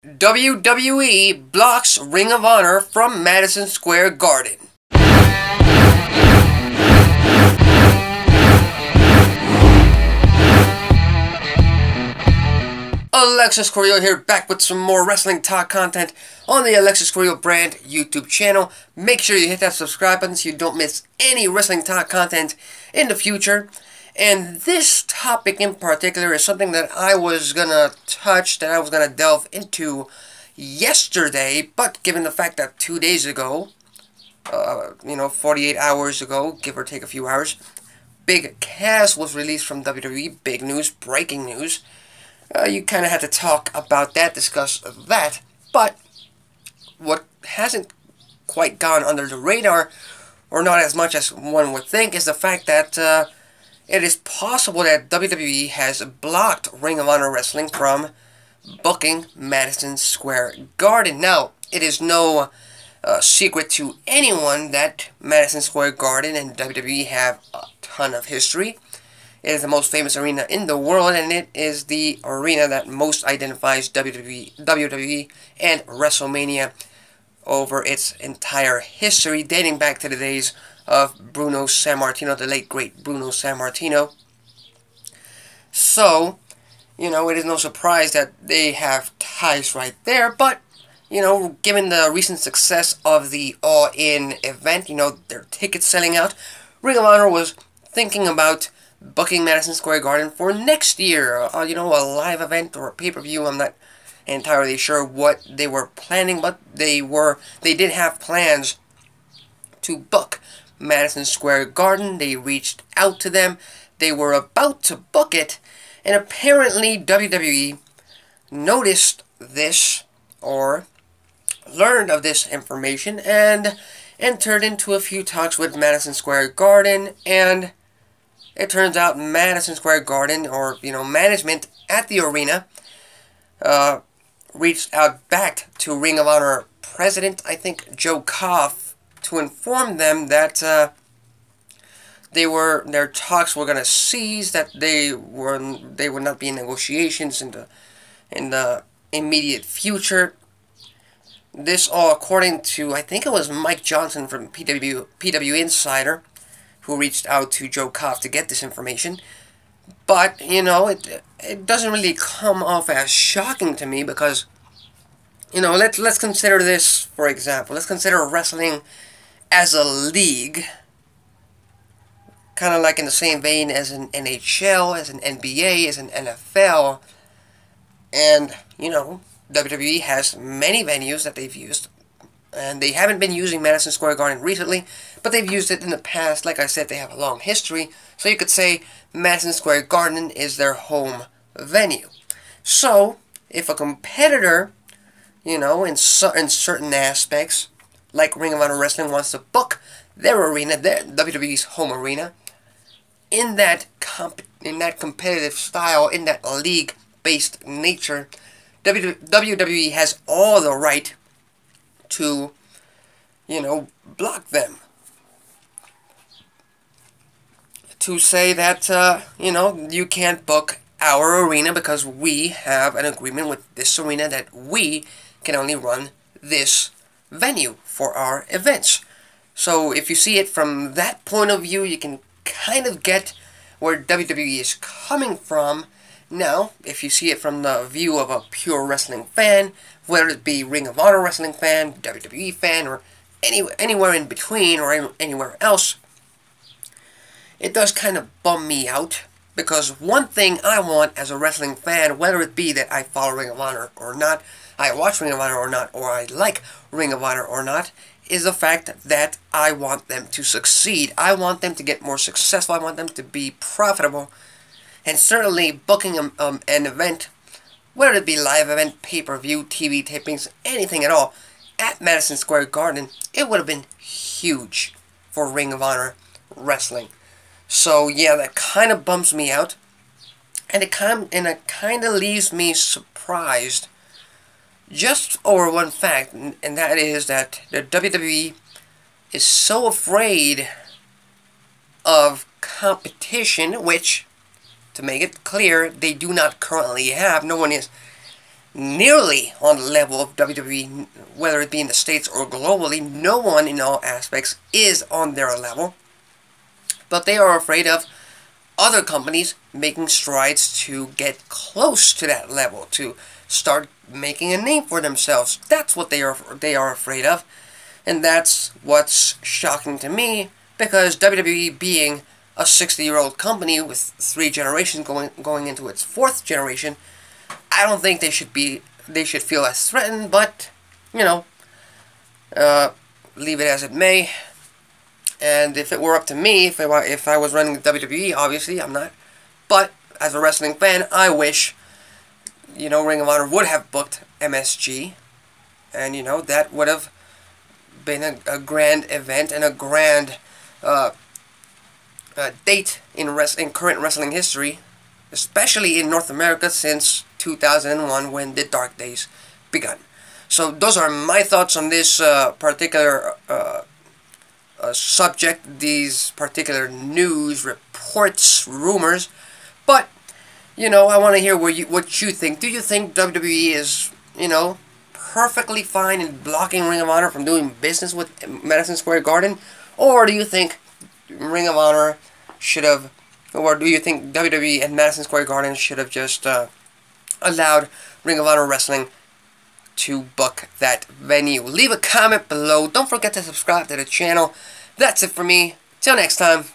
WWE blocks Ring of Honor from Madison Square Garden. Alexis Correal here, back with some more wrestling talk content on the Alexis Correal brand YouTube channel. Make sure you hit that subscribe button so you don't miss any wrestling talk content in the future. And this topic in particular is something that I was gonna touch, that I was gonna delve into yesterday, but given the fact that 2 days ago, 48 hours ago, give or take a few hours, Big Cass was released from WWE. Big news, breaking news. You kind of had to talk about that, discuss that, but what hasn't quite gone under the radar, or not as much as one would think, is the fact that it is possible that WWE has blocked Ring of Honor Wrestling from booking Madison Square Garden. Now, it is no secret to anyone that Madison Square Garden and WWE have a ton of history. It is the most famous arena in the world, and it is the arena that most identifies WWE and WrestleMania over its entire history, dating back to the days of Bruno Sammartino, the late great Bruno Sammartino. So, it is no surprise that they have ties right there, but, given the recent success of the All-In event, their tickets selling out, Ring of Honor was thinking about booking Madison Square Garden for next year, a live event or a pay-per-view. I'm not entirely sure what they were planning, but they did have plans to book Madison Square Garden. They reached out to them. They were about to book it, and apparently WWE noticed this, or learned of this information, and entered into a few talks with Madison Square Garden, and it turns out Madison Square Garden, or, management at the arena, reached out back to Ring of Honor president, I think, Joe Koff, to inform them that their talks were going to cease, that they would not be in negotiations in the immediate future. This all according to, I think it was Mike Johnson from PW Insider, who reached out to Joe Koff to get this information. But, it doesn't really come off as shocking to me because, let's consider this, for example. Let's consider wrestling as a league, kind of like in the same vein as an NHL, as an NBA, as an NFL. And, WWE has many venues that they've used, and they haven't been using Madison Square Garden recently, but they've used it in the past. Like I said, they have a long history, so you could say Madison Square Garden is their home venue. So, if a competitor, in certain aspects, like Ring of Honor Wrestling wants to book their arena, their WWE's home arena, in that competitive style, in that league-based nature, WWE has all the right to, block them. To say that, you can't book our arena because we have an agreement with this arena that we can only run this venue for our events. So if you see it from that point of view, you can kind of get where WWE is coming from. Now, if you see it from the view of a pure wrestling fan, whether it be Ring of Honor wrestling fan, WWE fan, or anywhere in between, or anywhere else, it does kind of bum me out, because one thing I want as a wrestling fan, whether it be that I follow Ring of Honor or not, I watch Ring of Honor or not, or I like Ring of Honor or not, is the fact that I want them to succeed. I want them to get more successful. I want them to be profitable. And certainly booking an event, whether it be live event, pay-per-view, TV tapings, anything at all, at Madison Square Garden, it would have been huge for Ring of Honor Wrestling. So yeah, that kind of bums me out, and it kind of leaves me surprised, just over one fact, and that is that the WWE is so afraid of competition, which, to make it clear, they do not currently have. No one is nearly on the level of WWE, whether it be in the States or globally. No one in all aspects is on their level. But they are afraid of other companies making strides to get close to that level, to start making a name for themselves. That's what they are afraid of. And that's what's shocking to me, because WWE, being a 60-year-old company with 3 generations going into its 4th generation, I don't think they should feel as threatened, but, you know, leave it as it may. And if it were up to me, if I was running the WWE, obviously I'm not, but as a wrestling fan, I wish, you know, Ring of Honor would have booked MSG, and, you know, that would have been a grand event and a grand date in current wrestling history, especially in North America, since 2001, when the Dark Days begun. So those are my thoughts on this particular subject, these particular news reports, rumors. But, you know, I want to hear what you think. Do you think WWE is, you know, perfectly fine in blocking Ring of Honor from doing business with Madison Square Garden? Or do you think Ring of Honor should have, or do you think WWE and Madison Square Garden should have just allowed Ring of Honor Wrestling to book that venue? Leave a comment below. Don't forget to subscribe to the channel. That's it for me. Till next time.